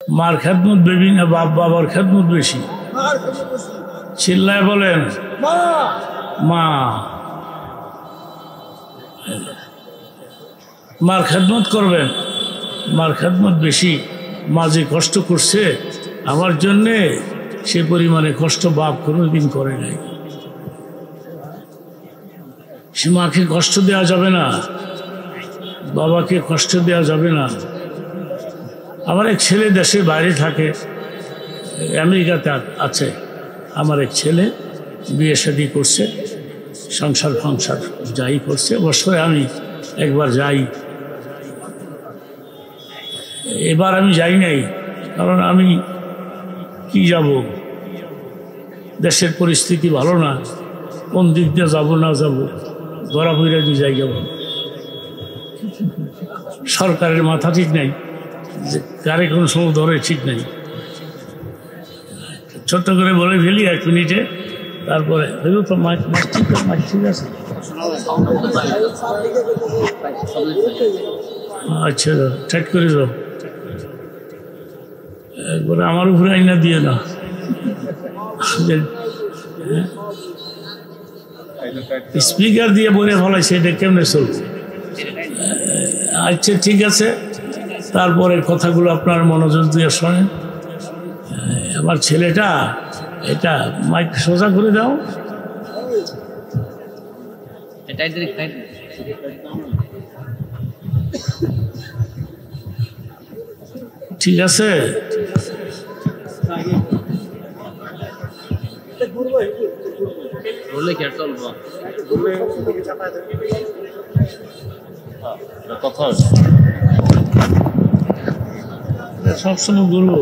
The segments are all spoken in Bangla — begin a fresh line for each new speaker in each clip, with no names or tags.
মার খেদমত বেবি না বাবার খেদমত বেশি? চিল্লায় বলেন মা। মার খেদমত করবেন, মার খেদমত বেশি। মা যে কষ্ট করছে আমার জন্যে, সে পরিমাণে কষ্ট বাপ কোনোদিন করে নাই। সে মাকে কষ্ট দেওয়া যাবে না, বাবাকে কষ্ট দেওয়া যাবে না। আমার এক ছেলে দেশের বাইরে থাকে, আমেরিকাতে আছে। আমার এক ছেলে বিয়ে শাদী করছে, সংসার যাই করছে। বছরে আমি একবার যাই, এবার আমি যাই নাই, কারণ আমি কি যাব, দেশের পরিস্থিতি ভালো না, কোন দিক দিয়ে যাবো না যাবো, ধরা ফিরে দিয়ে যাই যাব। সরকারের মাথা ঠিক নাই, যে কারে কোন সময় ধরে ঠিক নাই। ছোট্ট করে বলে ফেলি 1 মিনিটে, তারপরে তো মাছ ঠিক আছে। আচ্ছা ঠেট করে দাও, একবারে আমার উপরে আইনা দিয়ে না। স্পিকার দিয়ে বলে ফেলাইছে, এটা কেমনে চলবে? আচ্ছা ঠিক আছে, তারপরে কথাগুলো আপনার মনোযোগ দিয়ে শোনেন। আমার ছেলেটা, এটা মাইক সোজা করে দাও। ঠিক আছে, সবসময় বলবো,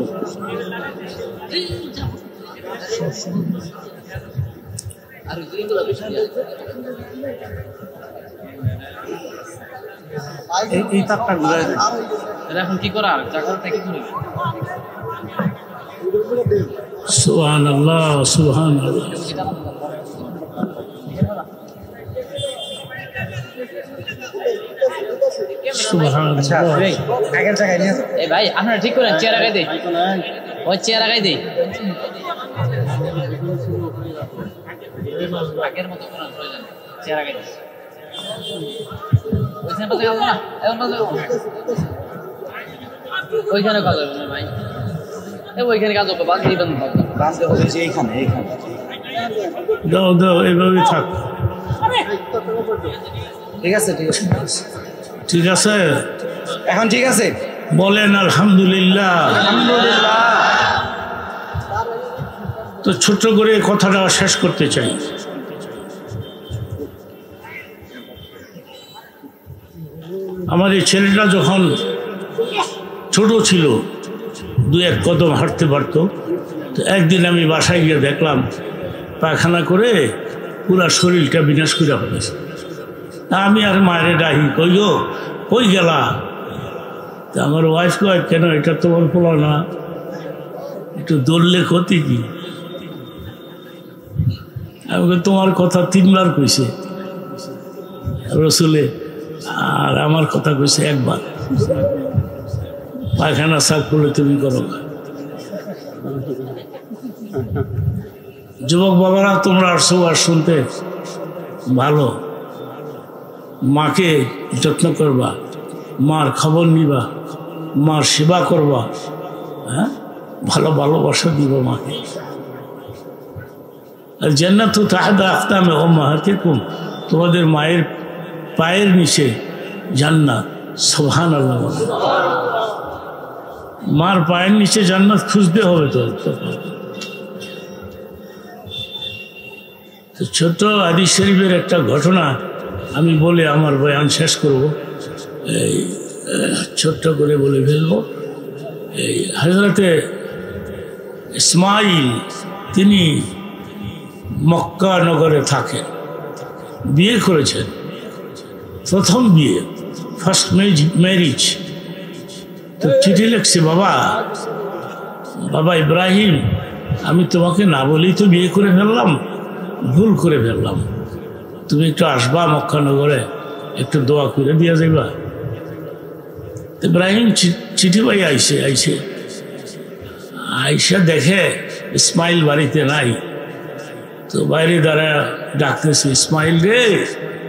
এই তাপটা ঘুরে এখন কি করার সুবহানাল্লাহ সুবহানাল্লাহ।
ভাই আপনারা ঠিক করেন, চেয়ার আগাই দেই, ওই চেয়ার আগাই দেই। আগের মতো করার প্রয়োজন, চেয়ার আগাই দেই। ওইখানে কাজ হবে না ভাই, ওইখানে কাজ হবে, বাদ দিবেন এইখানে এইখানে
দাও দাও, এইভাবে থাক।
ঠিক আছে ঠিক আছে
ঠিক আছে,
এখন ঠিক আছে
বলেন আলহামদুলিল্লাহ। তো ছোট্ট করে কথাটা শেষ করতে চাই। আমার এই ছেলেটা যখন ছোট ছিল, 2-1 কদম হাঁটতে পারতো, তো একদিন আমি বাসায় গিয়ে দেখলাম পায়খানা করে পুরা শরীরটা বিনাশ করে ফেলেছে। আমি আর মায়ের ডাহি, কইও কই গেলা? তা আমার ওয়াইফ কয়, কেন এটা তোমার পোলা না, একটু দৌড়লে ক্ষতি কি? আমাকে তোমার কথা 3 বার কইছে রসুলে, আর আমার কথা কইছে 1 বার। পায়খানা সাফ করলে তুমি করো না। যুবক বাবারা, তোমরা আসছো আর শুনতে ভালো, মাকে যত্ন করবা, মার খবর নিবা, মার সেবা করবা, হ্যাঁ, ভালোবাসা দিব মাকে। আর জান্নাতু তাহতা আকদামে উম্মাহাতিকুম, তোমাদের মায়ের পায়ের নিচে জান্নাত। সুবহানাল্লাহ। মার পায়ের নিচে জান্নাত খুঁজতে হবে তো। ছোট হাদিস শরীফের একটা ঘটনা আমি বলে আমার বয়ান শেষ করব, এই ছোট্ট করে বলে ফেলবো। এই হযরতে ইসমাইল, তিনি মক্কা নগরে থাকেন, বিয়ে করেছেন, প্রথম বিয়ে, ফার্স্ট ম্যারিজ। তো চিঠি লিখছে, বাবা ইব্রাহিম, আমি তোমাকে না বলেই তো বিয়ে করে ফেললাম, ভুল করে ফেললাম, তুমি একটু আসবা মক্কা নগরে, একটু দোয়া করে দিয়ে যাইবা। ইব্রাহিম চিঠি পাই আইছে আইসা দেখে ইসমাইল বাড়িতে নাই, তো বাইরে দাঁড়ায় ডাকতেছে, ইসমাইল রে,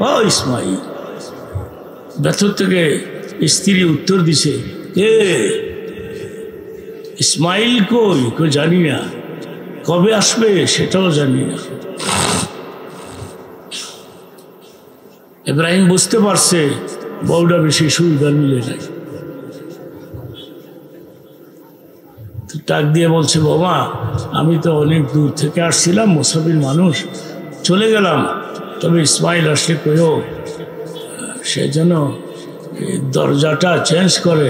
ও ইসমাইল। ভেতর থেকে স্ত্রী উত্তর দিছে, এ ইসমাইল কই? জানি না, কবে আসবে সেটাও জানি না। ইব্রাহিম বুঝতে পারছে বউটা বেশি সুবিধা মিলে নাই। ডাক দিয়ে বলছে, বাবা আমি তো অনেক দূর থেকে আসছিলাম, মুসাফির মানুষ, চলে গেলাম, তবে ইসমাইল আসলে কইও সে যেন দরজাটা চেঞ্জ করে,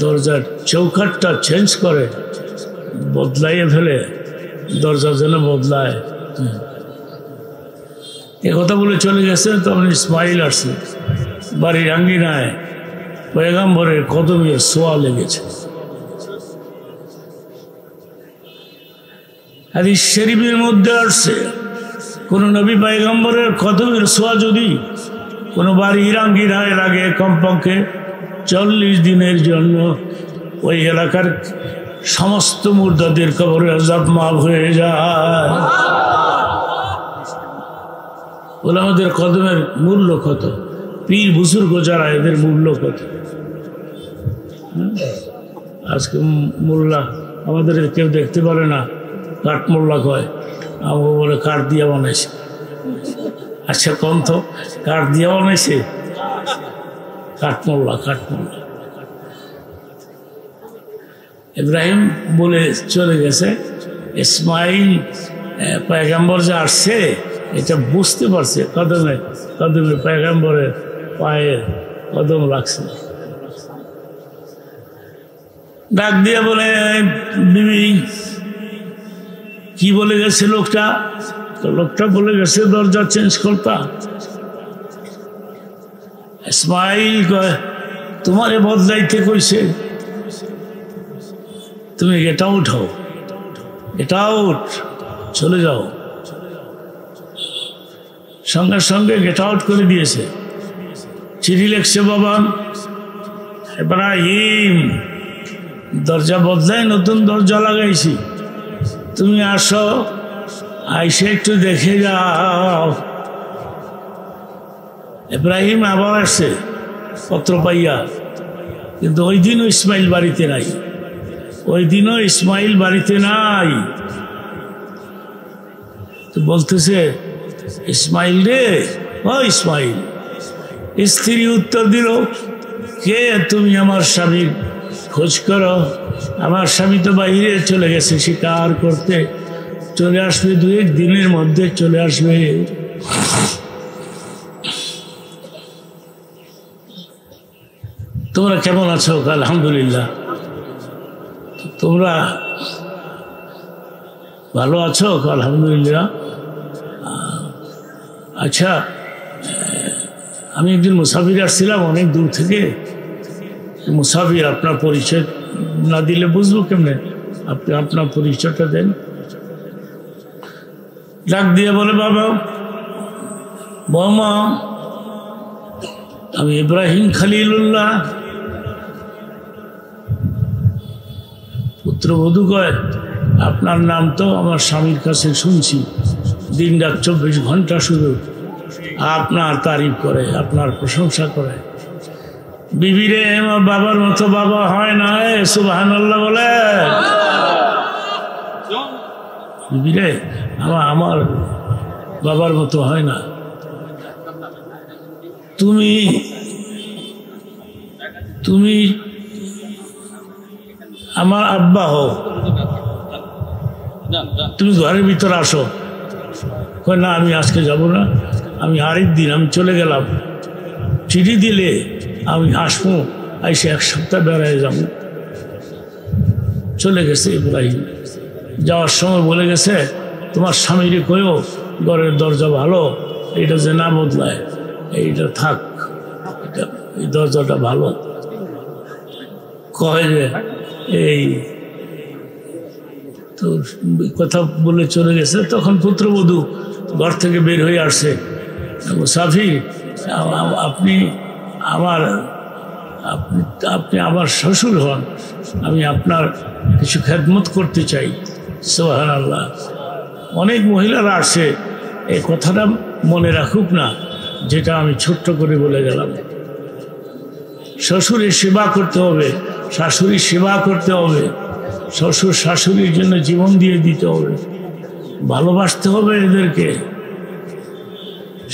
দরজার চৌকাঠটা চেঞ্জ করে, বদলাইয়ে ফেলে, দরজা যেন বদলায়। এ কথা বলে চলে গেছে। তখন ইসমাইল আসছে, বাড়ির আঙ্গিনায় পয়গম্বরের কদমের ছোঁয়া লেগেছে। হাদিস শরীফের মধ্যে আসছে, কোন নবী পয়গম্বরের কদমের ছোঁয়া যদি কোনো বাড়ির আঙ্গিনায় লাগে, কমপক্ষে 40 দিনের জন্য ওই এলাকার সমস্ত মুর্দাদের কবরে আযাব মাফ হয়ে যায়। ওলামাদের কদমের মূল্য কত, পীর বুজুর্গ যারা, এদের মূল্য কত। আজকে মোল্লা আমাদের কেউ দেখতে পারে না, কাঠ মোল্লা কয়, আমাকে বলে কাঠ দিয়া বানাইছে। আচ্ছা কোন তো কাঠ দিয়া বানাইছে? কাঠমোল্লা, কাঠমোল্লা। ইব্রাহিম বলে চলে গেছে, ইসমাইল পয়গম্বর যে আসছে এটা বুঝতে পারছে, কদমে কদমে পয়গম্বরের পায়ে কদম লাগছে। ডাক দিয়ে বলে, বিবি কি বলে গেছে লোকটা? তো লোকটা বলে গেছে দরজা চেঞ্জ করতা। ইসমাইল কয়, তোমারে বদলাইতে কইছে, তুমি এটা উঠাও, এটা উঠ, চলে যাও। সঙ্গে সঙ্গে গেট আউট করে দিয়েছে। চিঠি লিখছে, বাবা ইব্রাহিম, দরজা বদলাই নতুন দরজা লাগাইছি, তুমি আসো, আইসে একটু দেখে যাও। ইব্রাহিম আবার আসছে পত্র পাইয়া, কিন্তু ওই দিনও ইসমাইল বাড়িতে নাই, ওই দিনও ইসমাইল বাড়িতে নাই। তো বলতেছে, ইসমাইল রে, ও ইসমাইল। স্ত্রী উত্তর দিল, কে তুমি? আমার স্বামীর খোঁজ করো, আমার স্বামী তো বাইরে চলে গেছে শিকার করতে, চলে আসবে 2-1 দিনের মধ্যে চলে আসবে। তোমরা কেমন আছো? আলহামদুলিল্লাহ। তোমরা ভালো আছো? আলহামদুলিল্লাহ। আচ্ছা, আমি একদিন মুসাফির আসছিলাম অনেক দূর থেকে। মুসাফির, আপনার পরিচয় না দিলে বুঝবো কেমনে? আপনি আপনার পরিচয়টা দেন। ডাক দিয়ে বলে, বাবা, বৌমা, আমি ইব্রাহিম খলিলুল্লাহ। পুত্রবধূ কয়, আপনার নাম তো আমার স্বামীর কাছে শুনছি, দিন রাত 24 ঘন্টা শুধু আপনার তারিফ করে, আপনার প্রশংসা করে। বিবিরে, আমার বাবার মতো বাবা হয় না, সুবহানাল্লাহ বলে। বিবিরে, আমার বাবার মতো হয় না, তুমি তুমি আমার আব্বা হও, তুমি ঘরের ভিতরে আসো। না, আমি আজকে যাব না, আমি আরেক দিন, আমি চলে গেলাম। চিঠি দিলে আমি আসবো, এসে 1 সপ্তাহ বেড়ায় যাব। চলে গেছে ইব্রাহিম। যাওয়ার সময় বলে গেছে, তোমার স্বামীরে কইও ঘরের দরজা ভালো, এইটা যে না বদলায়, এইটা থাক, এই দরজাটা ভালো। কয় যে এই তো কথা বলে চলে গেছে। তখন পুত্রবধূ ঘর থেকে বের হয়ে আসছে, মুসাফির, আপনি আমার শ্বশুর হন, আমি আপনার কিছু খেদমত করতে চাই। সুবহানাল্লাহ। অনেক মহিলারা আসে, এই কথাটা মনে রাখুক না যেটা আমি ছোট্ট করে বলে গেলাম। শ্বশুরের সেবা করতে হবে, শাশুড়ির সেবা করতে হবে, শ্বশুর শাশুড়ির জন্য জীবন দিয়ে দিতে হবে, ভালোবাসতে হবে এদেরকে।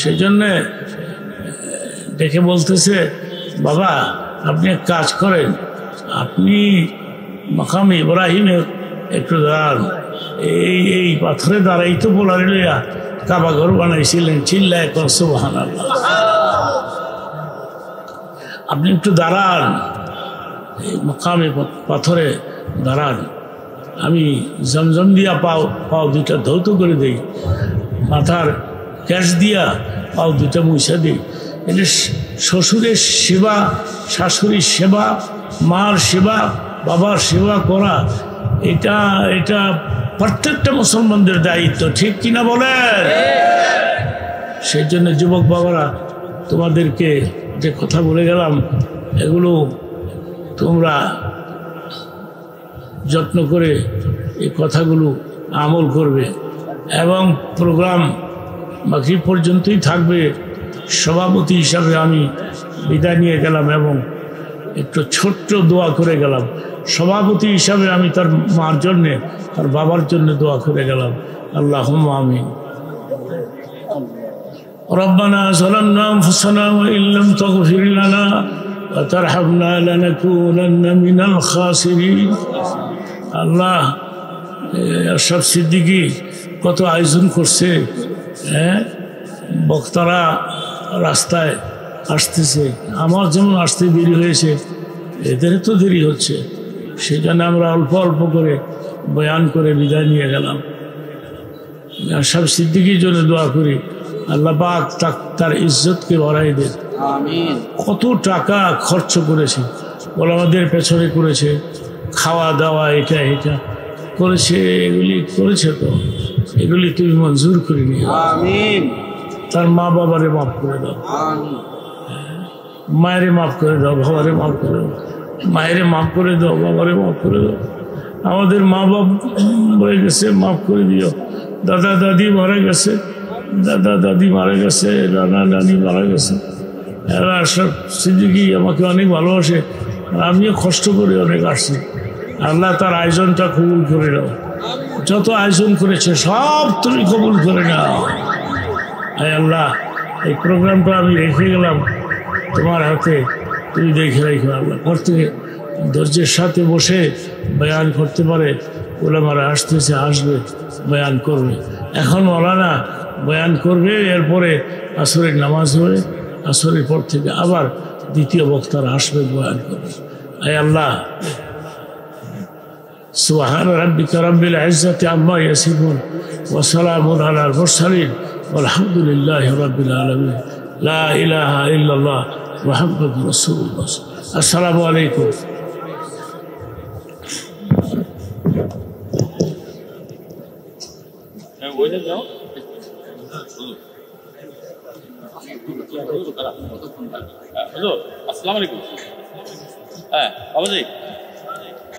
সেজন্যে দেখে বলতেছে, বাবা আপনি এক কাজ করেন, আপনি মাকাম ইব্রাহিমে একটু দাঁড়ান, এই পাথরে দাঁড়াই তো বলার লইয়া কাবা ঘর বানাইছিলেন, চিল্লায় কর সুবহানাল্লাহ। আপনি একটু দাঁড়ান, এই মাকামে পাথরে দাঁড়ান, আমি জমজম দিয়া পাও দুইটা ধৌত করে দিই, মাথার ক্যাশ দিয়া পাও দুইটা মুছা দিই। এটা শ্বশুরের সেবা, শাশুড়ির সেবা, মার সেবা, বাবার সেবা করা, এটা প্রত্যেকটা মুসলমানদের দায়িত্ব, ঠিক কিনা বলেন? সেই জন্য যুবক বাবারা, তোমাদেরকে যে কথা বলে গেলাম এগুলো তোমরা যত্ন করে এই কথাগুলো আমল করবে। এবং প্রোগ্রাম মাগরিব পর্যন্তই থাকবে। সভাপতি হিসাবে আমি বিদায় নিয়ে গেলাম এবং একটু ছোট্ট দোয়া করে গেলাম। সভাপতি হিসাবে আমি তার মার জন্যে, তার বাবার জন্য দোয়া করে গেলাম। আল্লাহুম্মা আমিন। ربنا ظلمنا أنفسنا وإن لم تغفر لنا وترحمنا لنكونن من الخاسرين। আল্লাহ, আশরাফ সিদ্দিকী কত আয়োজন করছে, বক্তারা রাস্তায় আসতেছে, আমার যেমন আসতে দেরি হয়েছে, এদের তো দেরি হচ্ছে। সেজন্য আমরা অল্প অল্প করে বয়ান করে বিদায় নিয়ে গেলাম। আশরাফ সিদ্দিকীর জন্য দোয়া করি, আল্লাহ পাক তার ইজ্জতকে বাড়াই দেন। কত টাকা খরচ করেছে, ওলামাদের পেছনে করেছে, খাওয়া দাওয়া এটা করেছে, এগুলি করেছে, তো এগুলি তুমি মঞ্জুর করে নিও। তার মা বাবারে মাফ করে দাও, মায়েরে মাফ করে দাও, বাবারে মাফ করে দাও, মায়েরে মাফ করে দাও, বাবারে মাফ করে দাও। আমাদের মা বাপ মরে গেছে, মাফ করে দিও। দাদা দাদি মারা গেছে, দাদা দাদি মারা গেছে, নানা নানি মারা গেছে। এরা আশরাফ সিদ্দিকী আমাকে অনেক ভালোবাসে, আর আমিও কষ্ট করে অনেক আসছি। আল্লাহ তার আয়োজনটা কবুল করে নাও। যত আয়োজন করেছে সব তুমি কবুল করে নাও। আল্লাহ, এই প্রোগ্রামটা আমি রেখে গেলাম তোমার হাতে, তুমি দেখে রেখো। আল্লাহ, করতে ধৈর্যের সাথে বসে বয়ান করতে পারে, ওলামারা আসতেছে, আসবে, বয়ান করবে। এখন মৌলানা বয়ান করবে, এরপরে আসরের নামাজ হবে, আসরের পর থেকে আবার দ্বিতীয় বক্তারা আসবে, বয়ান করবে। আল্লাহ, সুবহান রাব্বিকা রাব্বিল ইজ্জাতি আম্মা ইয়াসিফুন ওয়া সালামুন আলাল মুরসালিন ওয়ালহামদুলিল্লাহি রাব্বিল আলামিন। লা ইলাহা ইল্লাল্লাহ মুহাম্মাদুর রাসূলুল্লাহ। আসসালামু আলাইকুম।
আসসালামু আলাইকুম। হ্যাঁ বাবাজি।